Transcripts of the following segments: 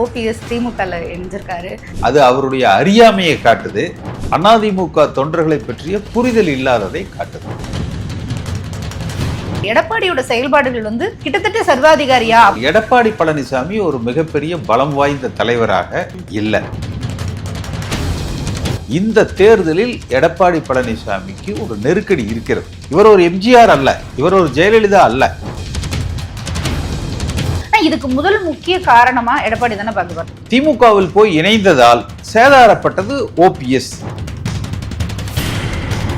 OPS திமுகல இணைஞ்சிருக்காரு. அது அவருடைய அறியாமையை காட்டுது. அதிமுக தொண்டர்களை பற்றிய புரிதல் இல்லாததை காட்டுது. எடப்பாடியோட செயல்பாடுகள் கிட்டத்தட்ட சர்வாதிகாரியா? எடப்பாடி பழனிசாமி ஒரு மிகப்பெரிய பலம் வாய்ந்த தலைவராக இல்லை. இந்த தேர்தலில் எடப்பாடி பழனிசாமிக்கு ஒரு நெருக்கடி இருக்கிறது. இவர் ஒரு எம்ஜிஆர் அல்ல, இவர் ஒரு ஜெயலலிதா அல்ல. இதுக்கு முதல் முக்கிய காரணமா எடப்பாடி தானே பார்க்க. திமுகவில் போய் இணைந்ததால் சேதாரப்பட்டது ஓபிஎஸ்.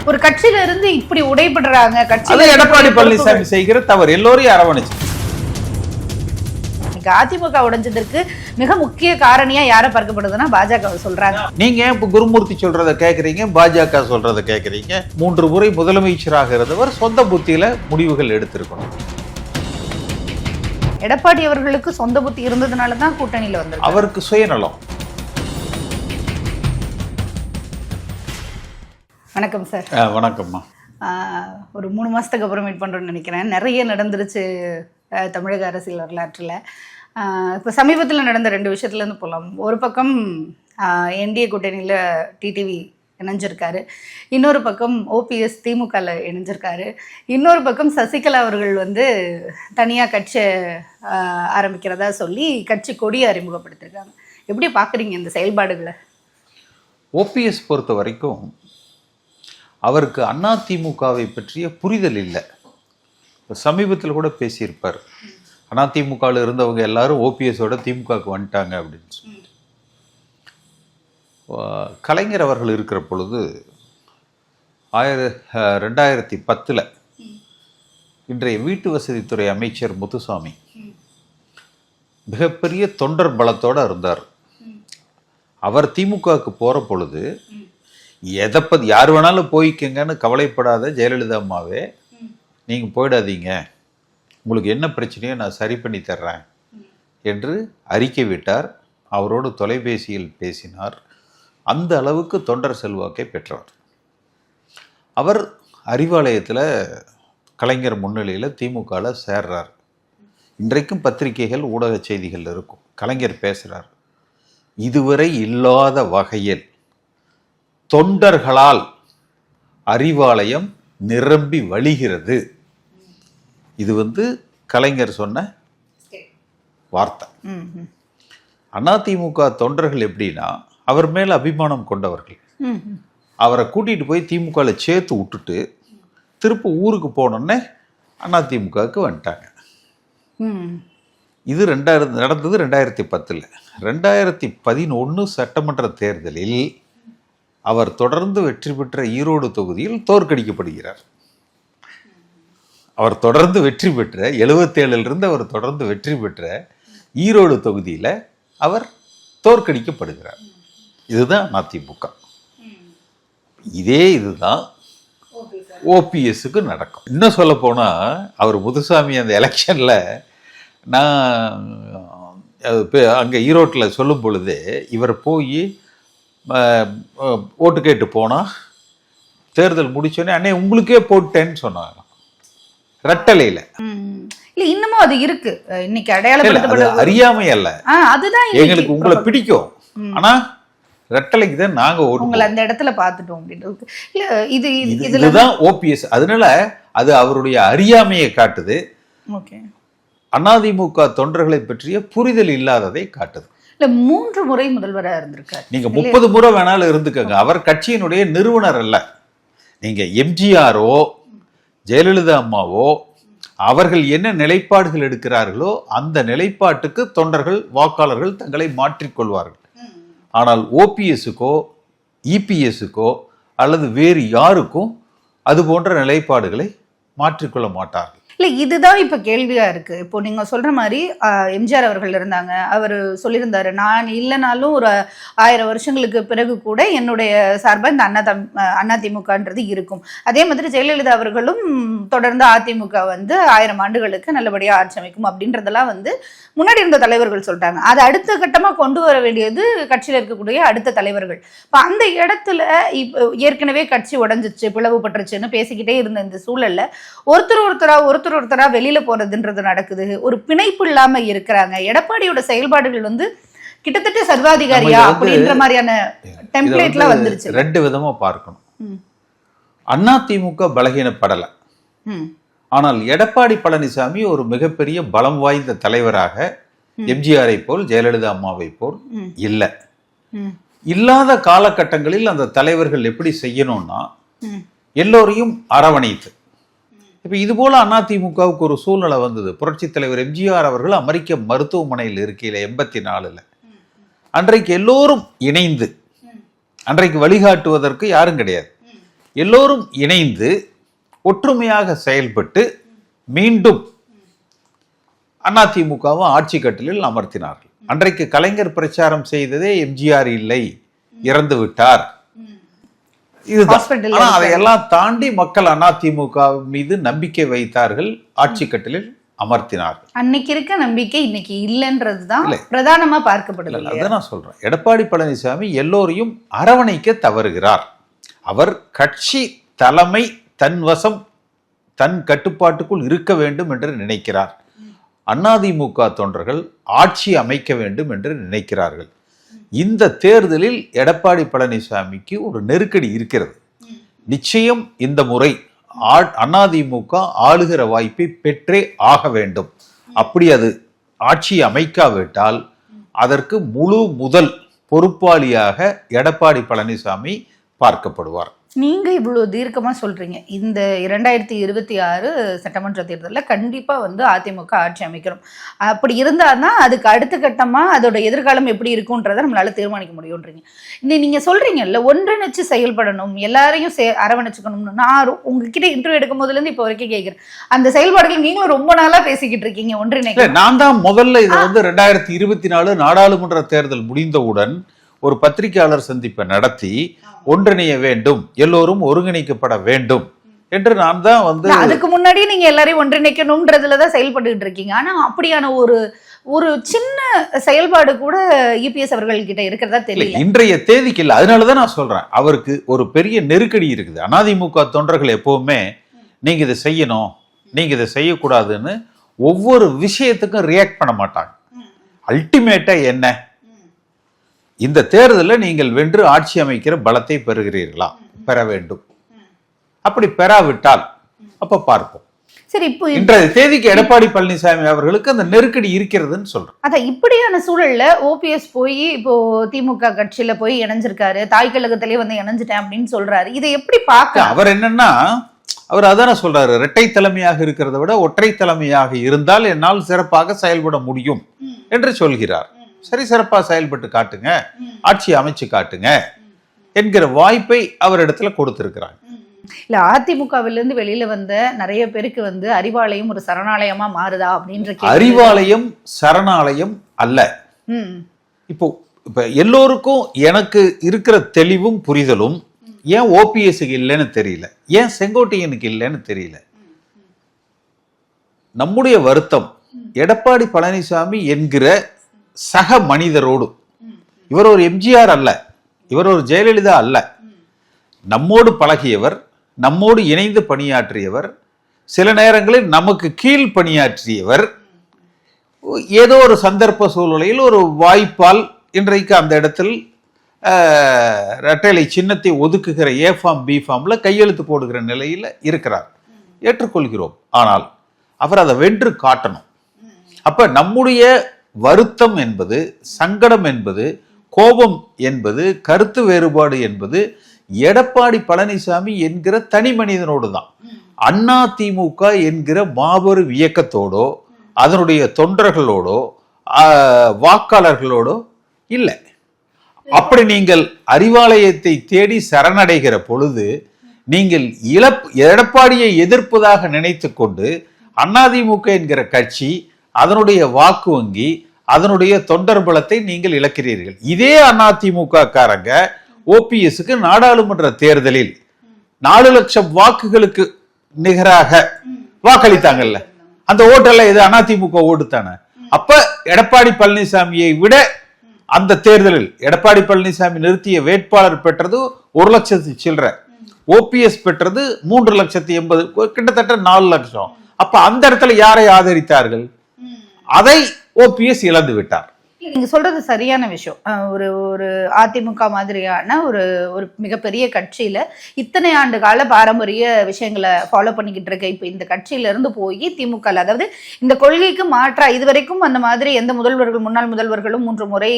ஒரு கட்சியில இருந்து இப்படி உடைபடுறாங்க. கட்சியில எடப்பாடி பழனிசாமி செய்கிற தவறு எல்லோரையும் அரவணைச்சு. அதிமுக உடைஞ்சதற்கு மிக முக்கிய காரணியா யார பார்க்கப்படுதுன்னா பாஜக சொல்றாங்க. நீங்க இப்ப குருமூர்த்தி சொல்றத கேக்குறீங்க, பாஜக சொல்றத கேக்குறீங்க. 3 முறை முதலமைச்சராக இருந்தவர் சொந்த புத்தியில முடிவுகள் எடுத்திருக்கணும். எடப்பாடி அவர்களுக்கு சொந்த புத்தி இருந்ததுனாலதான் கூட்டணியில வந்தது. அவருக்கு சுயநலம். வணக்கம் சார். வணக்கம்மா. ஒரு 3 மாசத்துக்கு அப்புறம் மீட் பண்றோம்னு நினைக்கிறேன். நிறைய நடந்துருச்சு தமிழக அரசியல் வரலாற்றுல. இப்போ சமீபத்தில் நடந்த 2 விஷயத்துல இருந்து போகலாம். ஒரு பக்கம் என்டிஏ கூட்டணியில டிடிவி இணைஞ்சிருக்காரு, இன்னொரு பக்கம் ஓபிஎஸ் திமுகல இணைஞ்சிருக்காரு, இன்னொரு பக்கம் சசிகலா அவர்கள் தனியாக கட்சி ஆரம்பிக்கிறதா சொல்லி கட்சி கொடியை அறிமுகப்படுத்திருக்காங்க. எப்படி பார்க்குறீங்க இந்த செயல்பாடுகளை? ஓபிஎஸ் பொறுத்த வரைக்கும் அவருக்கு அதிமுகவை பற்றிய புரிதல் இல்லை. சமீபத்தில் கூட பேசியிருப்பார், அதிமுகவில் இருந்தவங்க எல்லாரும் ஓபிஎஸோட திமுகவுக்கு வந்துட்டாங்க அப்படின்னு சொல்லி. கலைஞர் அவர்கள் இருக்கிற பொழுது 2010 இன்றைய வீட்டு வசதித்துறை அமைச்சர் முத்துசாமி மிகப்பெரிய தொண்டர் பலத்தோடு இருந்தார். அவர் திமுகவுக்கு போகிற பொழுது எதை பற்றி யார் வேணாலும் போய்க்கங்கன்னு கவலைப்படாத ஜெயலலிதா அம்மாவே, நீங்கள் போயிடாதீங்க, உங்களுக்கு என்ன பிரச்சனையோ நான் சரி பண்ணி தர்றேன் என்று அறிக்கை விட்டார். அவரோடு தொலைபேசியில் பேசினார். அந்த அளவுக்கு தொண்டர் செல்வாக்கை பெற்றவர். அவர் அறிவாலயத்தில் கலைஞர் முன்னிலையில் திமுகவில் சேர்றார். இன்றைக்கும் பத்திரிகைகள் ஊடக செய்திகள் இருக்கும். கலைஞர் பேசுகிறார், இதுவரை இல்லாத வகையில் தொண்டர்களால் அறிவாலயம் நிரம்பி வழிகிறது. இது கலைஞர் சொன்ன வார்த்தை. அதிமுக தொண்டர்கள் எப்படின்னா, அவர் மேல அபிமானம் கொண்டவர்கள். அவரை கூட்டிட்டு போய் திமுகவில் சேர்த்து விட்டுட்டு திரும்ப ஊருக்கு போனோன்னே அதிமுகவுக்கு வந்துட்டாங்க. இது நடந்தது 2010. 2011 சட்டமன்ற தேர்தலில் அவர் தொடர்ந்து வெற்றி பெற்ற ஈரோடு தொகுதியில் தோற்கடிக்கப்படுகிறார். அவர் தொடர்ந்து வெற்றி பெற்ற 77 அவர் தொடர்ந்து வெற்றி பெற்ற ஈரோடு தொகுதியில் அவர் தோற்கடிக்கப்படுகிறார். இதுதான் அதிமுக. இதுதான் ஓபிஎஸ்க்கு நடக்கும். இன்னும் சொல்ல போனால், அவர் முத்துசாமி அந்த எலெக்ஷனில் நான் அங்கே ஈரோட்டில் சொல்லும் பொழுது இவர் போய் ஓட்டு கேட்டு போனால் தேர்தல் முடிச்சோடனே அண்ணே உங்களுக்கே போட்டேன்னு சொன்னாங்க ரெட்டலையில். இல்ல இன்னமும் அது இருக்கு. இன்னைக்கு அடையாளப்படுத்தப்பட்ட அறியாமை அல்ல, அதுதான் எங்களுக்கு உங்களை பிடிக்கும், ஆனா ரெட்டலைக்கு தான் நாங்க உங்களை அந்த இடத்துல பார்த்துட்டோம் அப்படின்றது. இல்ல இதுதான் ஓபிஎஸ். அதனால அது அவருடைய அறியாமையை காட்டுது. அதிமுக தொண்டர்களை பற்றிய புரிதல் இல்லாததை காட்டுது. இல்ல 3 முறை முதல்வரா இருந்திருக்காரு. நீங்க 30 முறை வேணாலும் இருந்துக்கங்க, அவர் கட்சியினுடைய நிறுவனர் அல்ல. நீங்க எம்ஜிஆரோ ஜெயலலிதா அம்மாவோ அவர்கள் என்ன நிலைப்பாடுகள் எடுக்கிறார்களோ அந்த நிலைப்பாட்டுக்கு தொண்டர்கள் வாக்காளர்கள் தங்களை மாற்றிக்கொள்வார்கள். ஆனால் ஓபிஎஸ்ஸுக்கோ இபிஎஸ்ஸுக்கோ அல்லது வேறு யாருக்கும் அது போன்ற நிலைப்பாடுகளை மாற்றிக்கொள்ள மாட்டார்கள். இல்லை இதுதான் இப்போ கேள்வியாக இருக்குது. இப்போ நீங்கள் சொல்கிற மாதிரி எம்ஜிஆர் அவர்கள் இருந்தாங்க, அவர் சொல்லியிருந்தாரு, நான் இல்லைனாலும் ஒரு 1000 வருஷங்களுக்கு பிறகு கூட என்னுடைய சார்பாக இந்த அதிமுகன்றது இருக்கும். அதே மாதிரி ஜெயலலிதா அவர்களும் தொடர்ந்து அதிமுக 1000 ஆண்டுகளுக்கு நல்லபடியாக ஆட்சி அமைக்கும் அப்படின்றதெல்லாம் முன்னாடி இருந்த தலைவர்கள் சொல்லிட்டாங்க. அதை அடுத்த கட்டமாக கொண்டு வர வேண்டியது கட்சியில் இருக்கக்கூடிய அடுத்த தலைவர்கள். இப்போ அந்த இடத்துல இப்போ ஏற்கனவே கட்சி உடஞ்சிச்சு, பிளவுபட்டுருச்சுன்னு பேசிக்கிட்டே இருந்த இந்த சூழல்ல ஒருத்தரா வெளியில போறதுன்றது நடக்குது. ஒரு பிணைப்பு இல்லாம இருக்கிறாங்க. எடப்பாடியோட செயல்பாடுகள் கிட்டத்தட்ட சர்வாதிகாரியா அப்படின்ற மாதிரியான டெம்ப்ளேட்லாம் வந்துருச்சு. 2 விதமா பார்க்கணும். அதிமுக பலகீனப்படல, ஆனால் எடப்பாடி பழனிசாமி ஒரு மிகப்பெரிய பலம் வாய்ந்த தலைவராக எம்ஜிஆரை போல் ஜெயலலிதா அம்மாவை போல் இல்லை. இல்லாத காலகட்டங்களில் அந்த தலைவர்கள் எப்படி செய்யணும்னா எல்லோரையும் அரவணைத்து, இப்ப இது போல அதிமுகவுக்கு ஒரு சூழ்நிலை வந்தது. புரட்சி தலைவர் எம்ஜிஆர் அவர்கள் அமெரிக்க மருத்துவமனையில் இருக்கையில 84ல் அன்றைக்கு எல்லோரும் இணைந்து, அன்றைக்கு வழிகாட்டுவதற்கு யாரும் கிடையாது, எல்லோரும் இணைந்து ஒற்றுமையாக செயல்பட்டு மீண்டும் அதிமுகவும் ஆட்சி கட்டிலில் அமர்த்தினார்கள். அன்றைக்கு கலைஞர் பிரச்சாரம் செய்ததே எம்ஜிஆர் இல்லை, இறந்து விட்டார், இதுதான். ஆனா அதையெல்லாம் தாண்டி மக்கள் அதிமுக மீது நம்பிக்கை வைத்தார்கள், ஆட்சி கட்டிலில் அமர்த்தினார்கள். அன்னைக்கு இருக்க நம்பிக்கை இன்னைக்கு இல்லைன்றதுதான் பிரதானமா பார்க்கப்படுது. அதான் நான் சொல்றேன், எடப்பாடி பழனிசாமி எல்லோரையும் அரவணைக்க தவறுகிறார். அவர் கட்சி தலைமை தன் வசம், தன் கட்டுப்பாட்டுக்குள் இருக்க வேண்டும் என்று நினைக்கிறார். அதிமுக தொண்டர்கள் ஆட்சி அமைக்க வேண்டும் என்று நினைக்கிறார்கள். இந்த தேர்தலில் எடப்பாடி பழனிசாமிக்கு ஒரு நெருக்கடி இருக்கிறது. நிச்சயம் இந்த முறை அதிமுக ஆளுகிற வாய்ப்பை பெற்றே ஆக வேண்டும். அப்படி அது ஆட்சி அமைக்காவிட்டால் அதற்கு முழு முதல் பொறுப்பாளியாக எடப்பாடி பழனிசாமி பார்க்கப்படுவார். நீங்க இவ்வளவு தீர்க்கமா சொல்றீங்க, இந்த 2026 சட்டமன்ற தேர்தலில் கண்டிப்பா அதிமுக ஆட்சி அமைக்கணும். அப்படி இருந்தாதான் அதுக்கு அடுத்த கட்டமா அதோட எதிர்காலம் எப்படி இருக்கும்ன்றதை நம்மளால தீர்மானிக்க முடியும்ன்றீங்க. நீங்க சொல்றீங்கல்ல, ஒன்றிணைச்சு செயல்படணும், எல்லாரையும் அரவணைச்சுக்கணும்னு. நான் உங்ககிட்ட இன்டர்வியூ எடுக்கும் போதுல இருந்து இப்போ வரைக்கும் கேட்கிறேன், அந்த செயல்பாடுகள் நீங்களும் ரொம்ப நாளா பேசிக்கிட்டு இருக்கீங்க. ஒன்றிணைக்க நான் தான் முதல்ல இதை 2024 நாடாளுமன்ற தேர்தல் முடிந்தவுடன் ஒரு பத்திரிகையாளர் சந்திப்பை நடத்தி ஒன்றிணைய வேண்டும், எல்லோரும் ஒருங்கிணைக்கப்பட வேண்டும் என்று நான் தான் அதுக்கு முன்னாடி நீங்க எல்லாரையும் ஒன்றிணைக்கணும்ன்றதுலதான் செயல்பட்டு இருக்கீங்க. ஆனா அப்படியான ஒரு சின்ன செயல்பாடு கூட இபிஎஸ் அவர்கள் கிட்ட இருக்கிறதா தெரியல. இன்றைய தேதிக்கு இல்லை. அதனாலதான் நான் சொல்றேன், அவருக்கு ஒரு பெரிய நெருக்கடி இருக்குது. அதிமுக தொண்டர்கள் எப்பவுமே நீங்க இதை செய்யணும், நீங்க இதை செய்யக்கூடாதுன்னு ஒவ்வொரு விஷயத்துக்கும் ரியாக்ட் பண்ண மாட்டாங்க. அல்டிமேட்டா என்ன, இந்த தேர்தலில் நீங்கள் வென்று ஆட்சி அமைக்கிற பலத்தை பெறுகிறீர்களா, பெற வேண்டும். அப்படி பெறாவிட்டால் அப்ப பார்ப்போம். சரி, இப்போ இன்றைய தேதிக்கு எடப்பாடி பழனிசாமி அவர்களுக்கு அந்த நெருக்கடி இருக்கிறதுன்னு சொல்றேன். அதான் இப்படியான சூழல்ல ஓபிஎஸ் போய் இப்போ திமுக கட்சியில போய் இணைஞ்சிருக்காரு, தாய் கழகத்திலேயே இணைஞ்சிட்டேன் அப்படின்னு சொல்றாரு. இதை எப்படி பார்க்க? அவர் என்னன்னா, அவர் அதான சொல்றாரு, இரட்டை தலைமையாக இருக்கிறத விட ஒற்றை தலைமையாக இருந்தால் என்னால் சிறப்பாக செயல்பட முடியும் என்று சொல்கிறார். சரி, சிறப்பா செயல்பட்டு காட்டுங்க, ஆட்சி அமைச்சு காட்டுங்க என்கிற வாய்ப்பை அவர் இடத்துல கொடுத்திருக்கிறாங்க. இல்ல, அதிமுகவிலிருந்து வெளியில வந்த நிறைய பேருக்கு அறிவாலயம் ஒரு சரணாலயமா மாறுதா அப்படின்ற. அறிவாலயம் சரணாலயம் அல்ல. இப்போ எல்லோருக்கும் எனக்கு இருக்கிற தெளிவும் புரிதலும் ஏன் ஓபிஎஸ்க்கு இல்லைன்னு தெரியல, ஏன் செங்கோட்டையனுக்கு இல்லைன்னு தெரியல. நம்முடைய வருத்தம் எடப்பாடி பழனிசாமி என்கிற சக மனிதரோடு, இவர் ஒரு எம்ஜிஆர் அல்ல, இவர் ஒரு ஜெயலலிதா அல்ல, நம்மோடு பழகியவர், நம்மோடு இணைந்து பணியாற்றியவர், சில நேரங்களில் நமக்கு கீழ் பணியாற்றியவர். ஏதோ ஒரு சந்தர்ப்ப சூழ்நிலையில் ஒரு வாய்ப்பால் இன்றைக்கு அந்த இடத்தில் இரட்டைலை சின்னத்தை ஒதுக்குகிற ஏ ஃபார்ம் பி ஃபார்ம்ல கையெழுத்து போடுகிற நிலையில் இருக்கிறார். ஏற்றுக்கொள்கிறோம். ஆனால் அவர் அதை வென்று காட்டணும். அப்ப நம்முடைய வருத்தம் என்பது, சங்கடம் என்பது, கோபம் என்பது, கருத்து வேறுபாடு என்பது எடப்பாடி பழனிசாமி என்கிற தனி மனிதனோடு தான். அதிமுக என்கிற மாபெரும் இயக்கத்தோடோ அதனுடைய தொண்டர்களோடோ வாக்காளர்களோடோ இல்லை. அப்படி நீங்கள் அறிவாலயத்தை தேடி சரணடைகிற பொழுது நீங்கள் எடப்பாடியை எதிர்ப்பதாக நினைத்து கொண்டு அதிமுக என்கிற கட்சி, அதனுடைய வாக்கு வங்கி, அதனுடைய தொண்டர் பலத்தை நீங்கள் இழக்கிறீர்கள். இதே அதிமுக காரங்க ஓபிஎஸ்க்கு நாடாளுமன்ற தேர்தலில் 4 லட்சம் வாக்குகளுக்கு நிகராக வாக்களித்தாங்கல்ல, அந்த ஓட்டெல்லாம் இது அதிமுக ஓட்டு தானே. அப்ப எடப்பாடி பழனிசாமியை விட அந்த தேர்தலில் எடப்பாடி பழனிசாமி நிறுத்திய வேட்பாளர் பெற்றது 1 லட்சத்து சில்லற, ஓபிஎஸ் பெற்றது 3,80,000, கிட்டத்தட்ட 4 லட்சம். அப்ப அந்த இடத்துல யாரை ஆதரித்தார்கள்? அதை ஓபிஎஸ் இழந்து விட்டார். நீங்க சொல்றது சரியான விஷயம். ஒரு ஒரு அதிமுக மாதிரியான ஒரு ஒரு மிகப்பெரிய கட்சியில இத்தனை ஆண்டு கால பாரம்பரிய விஷயங்களை ஃபாலோ பண்ணிக்கிட்டு இருக்க இப்ப இந்த கட்சியில இருந்து போய் திமுக, அதாவது இந்த கொள்கைக்கு மாற்றா இதுவரைக்கும் அந்த மாதிரி எந்த முதல்வர்கள், முன்னாள் முதல்வர்களும் 3 முறை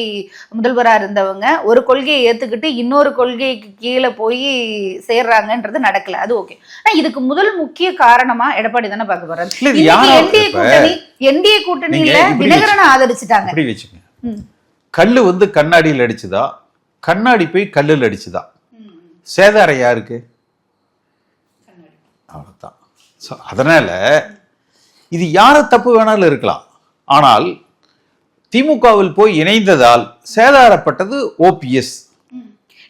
முதல்வரா இருந்தவங்க ஒரு கொள்கையை ஏத்துக்கிட்டு இன்னொரு கொள்கைக்கு கீழே போய் சேர்றாங்கன்றது நடக்கல. அது ஓகே. ஆனா இதுக்கு முதல் முக்கிய காரணமா எடப்பாடி தானே பார்க்க போறாரு. என்டிஏ கூட்டணியில தினகரனை ஆதரிச்சுட்டாங்க. கல்லு வந்து கண்ணாடியில் அடிச்சுதா, கண்ணாடி போய் கல்லில் அடிச்சுதா? சேதாரம் யாருக்கு? அவ்வளவுதான். அதனால இது யார தப்பு வேணாலும் இருக்கலாம். ஆனால் திமுகவில் போய் இணைந்ததால் சேதாரப்பட்டது ஓபிஎஸ்.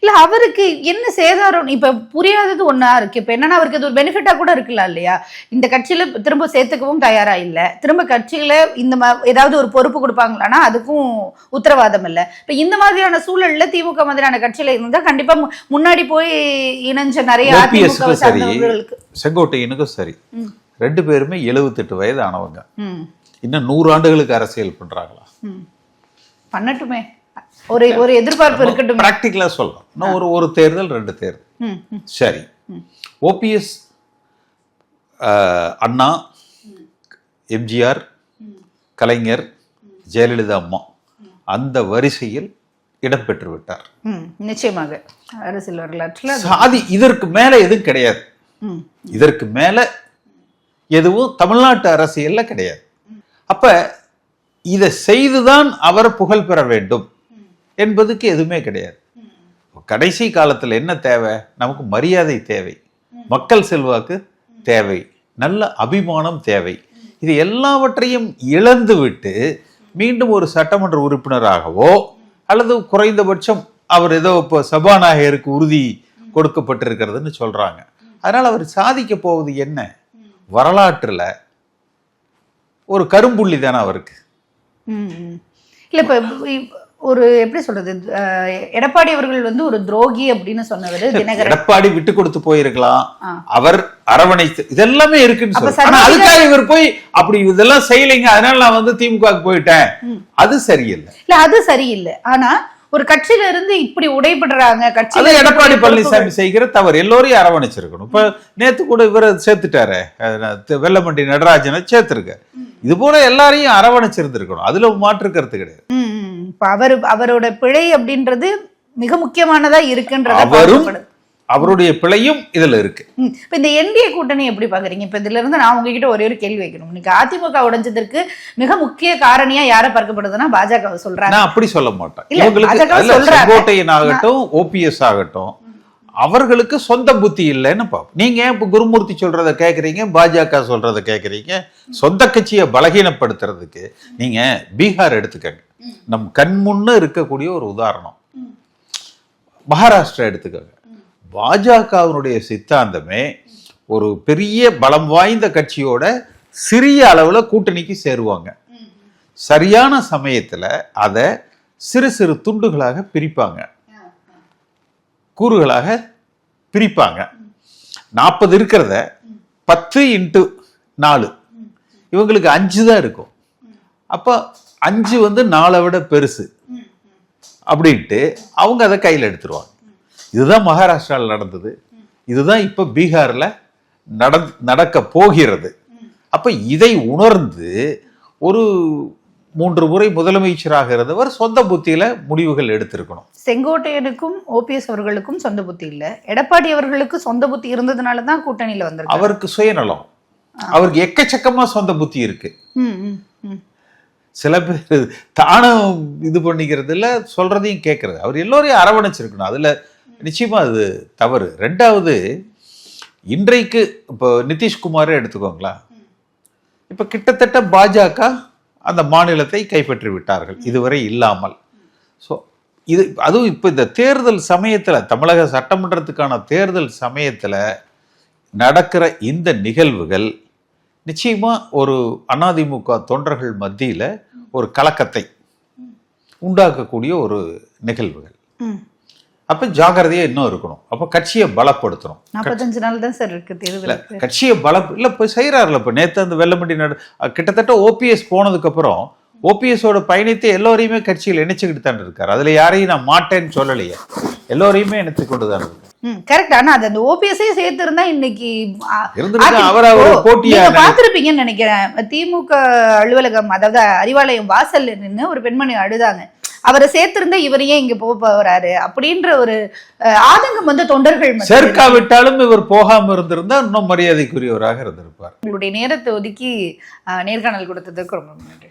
இல்ல அவருக்கு என்ன சேதாரம் இப்ப புரியாதது ஒன்னா இருக்கு. இப்ப என்னன்னா அவருக்கு அது ஒரு பெனிஃபிட்டா கூட இருக்கலாம் இல்லையா? இந்த கட்சியில திரும்ப சேர்த்துக்கவும் தயாரா இல்ல, திரும்ப கட்சியில இந்த ஏதாவது ஒரு பொறுப்பு கொடுப்பாங்களான்னா அதுக்கும் உத்தரவாதம் இல்ல. இப்ப இந்த மாதிரியான சூழல்ல திமுக மாதிரியான கட்சியில இருந்தா கண்டிப்பா முன்னாடி போய் இணைஞ்ச நிறைய அதிமுக சார்ந்தவர்களுக்கு, செங்கோட்டையனுக்கும் சரி, 2 பேருமே 78 வயது ஆனவங்க. இன்னும் 100 ஆண்டுகளுக்கு அரசியல் பண்றாங்களா? பண்ணட்டுமே, ஒரு ஒரு எதிர்பார்ப்பு இருக்கட்டும். பிராக்டிகலா சொல்லலாம். ஒரு தேர்தல் 2 தேர்தல் சரி. ஓபிஎஸ், அண்ணா, எம்ஜிஆர், கலைஞர், ஜெயலலிதா அம்மா அந்த வரிசையில் இடம்பெற்று விட்டார். நிச்சயமாக அரசியல் வரலாற்றுல சாதி இதற்கு மேல எதுவும் கிடையாது. இதற்கு மேல எதுவும் தமிழ்நாட்டு அரசியல்ல கிடையாது. அப்ப இதை செய்துதான் அவர் புகழ் பெற வேண்டும் என்பதுக்கு எதுவுமே கிடையாது. கடைசி காலத்துல என்ன தேவை? நமக்கு மரியாதை தேவை, மக்கள் செல்வாக்கு தேவை, நல்ல அபிமானம் தேவை. இது எல்லாவற்றையும் இழந்து விட்டு மீண்டும் ஒரு சட்டமன்ற உறுப்பினராகவோ அல்லது குறைந்தபட்சம் அவர் ஏதோ இப்போ சபாநாயகருக்கு உறுதி கொடுக்கப்பட்டிருக்கிறதுன்னு சொல்றாங்க. அதனால அவர் சாதிக்க போவது என்ன? வரலாற்றுல ஒரு கரும்புள்ளி தானே அவருக்கு. இல்ல இப்ப ஒரு எப்படி சொல்றது, எடப்பாடி அவர்கள் வந்து ஒரு துரோகி அப்படின்னு சொன்னவர் தினகரன். எடப்பாடி விட்டு கொடுத்து போயிருக்கலாம், அவர் அரவணைத்து இதெல்லாமே இருக்குன்னு சொல்றாங்க. அதுக்காக இவர் போய் அப்படி இதெல்லாம் செய்யலைங்க, அதனால நான் வந்து திமுக போயிட்டேன், அது சரியில்லை. இல்ல அது சரியில்லை. ஆனா ஒரு கட்சியில இருந்து இப்படி உடைபடுறாங்க. கட்சியில எடப்பாடி பழனிசாமி செய்கிற தவறு. எல்லோரையும் அரவணைச்சிருக்கணும். இப்ப நேத்து கூட இவரை சேர்த்துட்டாரு, வெள்ளமண்டி நடராஜனை சேர்த்திருக்காரு. இது போல எல்லாரையும் அரவணைச்சிருந்திருக்கணும். அதுல மாற்று கருத்து கிடையாது. அவரோட பிழை அப்படின்றது மிக முக்கியமானதா இருக்குன்றது அவருடைய பிழையும் இதுல இருக்கு. இப்ப இந்த என்டிஏ கூட்டணி எப்படி பாக்குறீங்க? இப்ப இதுல இருந்து நான் உங்ககிட்ட ஒரே ஒரு கேள்வி வைக்கணும். இன்னைக்கு அதிமுக உடைஞ்சதற்கு மிக முக்கிய காரணியா யார பார்க்கப்படுதுன்னா பாஜக சொல்றாங்க. நான் அப்படி சொல்ல மாட்டேன். இவங்களுக்கு செங்கோட்டையன் ஆகட்டும், ஓபிஎஸ் ஆகட்டும், அவர்களுக்கு சொந்த புத்தி இல்லைன்னு பாப்போம். நீங்க இப்ப குருமூர்த்தி சொல்றதை கேட்கறீங்க, பாஜக சொல்றதை கேட்கறீங்க. சொந்த கட்சியை பலகீனப்படுத்துறதுக்கு நீங்க பீகார் எடுத்துக்கங்க, நம் கண் முன்ன இருக்கக்கூடிய ஒரு உதாரணம். மகாராஷ்டிரா எடுத்துக்கங்க. பாஜகவினுடைய சித்தாந்தமே ஒரு பெரிய பலம் வாய்ந்த கட்சியோட சிறிய அளவுல கூட்டணிக்கு சேருவாங்க. சரியான சமயத்துல அதை சிறு சிறு துண்டுகளாக பிரிப்பாங்க, கூறுகளாக பிரிப்பாங்க. 40 இருக்கிறத 10x4, இவங்களுக்கு 5 தான் இருக்கும். அப்ப 5 வந்து 4 விட பெருசு அப்படின்ட்டு அவங்க அதை கையில் எடுத்துருவாங்க. இதுதான் மகாராஷ்டிராவில் நடந்தது, இதுதான் இப்ப பீகார்ல நடக்க போகிறது. அப்ப இதை உணர்ந்து ஒரு 3 முறை முதலமைச்சராக இருந்தவர் சொந்த புத்தியில முடிவுகள் எடுத்திருக்கணும். செங்கோட்டையனுக்கும் ஓபிஎஸ் அவர்களுக்கும் சொந்த புத்தி இல்ல, எடப்பாடி அவர்களுக்கு சொந்த புத்தி இருந்ததுனாலதான் கூட்டணியில வந்தார். அவருக்கு சுயநலம், அவருக்கு எக்கச்சக்கமா சொந்த புத்தி இருக்கு. சில பேர் தானும் இது பண்ணிக்கிறது இல்ல, சொல்றதையும் கேட்கறது. அவர் எல்லோரையும் அரவணைச்சிருக்கணும். அதுல நிச்சயமா அது தவறு. 2வது, இன்றைக்கு இப்போ நிதிஷ்குமாரே எடுத்துக்கோங்களா, இப்ப கிட்டத்தட்ட பாஜக அந்த மாநிலத்தை கைப்பற்றி விட்டார்கள் இதுவரை இல்லாமல். ஸோ இது அதுவும் இப்போ இந்த தேர்தல் சமயத்தில், தமிழக சட்டமன்றத்துக்கான தேர்தல் சமயத்தில் நடக்கிற இந்த நிகழ்வுகள் நிச்சயமா ஒரு அதிமுக தொண்டர்கள் மத்தியில் ஒரு கலக்கத்தை உண்டாக்கக்கூடிய ஒரு நிகழ்வுகள். அப்ப ஜாகிரதையா இன்னும் இருக்கணும். அப்ப கட்சியை பலப்படுத்தணும். 45 நாள் தான் சார் இருக்கு தேர்தல். கட்சியை இல்ல இப்ப செய்யறாருல. இப்ப நேத்து அந்த வெள்ளமண்டி கிட்டத்தட்ட ஓபிஎஸ் போனதுக்கு அப்புறம் ஓபிஎஸோட பயணத்தை எல்லோரையுமே கட்சியில் இணைச்சுக்கிட்டு தான் இருக்காரு. அதுல யாரையும் நான் மாட்டேன்னு சொல்லலையே, எல்லோரையுமே இணைத்து கொண்டுதான் இருக்கு. கரெக்ட். ஆனா அது அந்த ஓபிஎஸ்ஸே சேர்த்து இருந்தா இன்னைக்கு போட்டியா பாத்திருப்பீங்கன்னு நினைக்கிறேன். திமுக அலுவலகம், அதாவது அறிவாலயம் வாசல்ல நின்று ஒரு பெண்மணி அழுதாங்க, அவரை சேர்த்திருந்தா இவரையே இங்க போறாரு அப்படின்ற ஒரு ஆதங்கம் வந்து தொண்டர்கள் சேர்க்காவிட்டாலும் இவர் போகாம இருந்திருந்தா இன்னும் மரியாதைக்குரியவராக இருந்திருப்பார். உங்களுடைய நேரத்தை ஒதுக்கி நேர்காணல் கொடுத்ததுக்கு ரொம்ப நன்றி.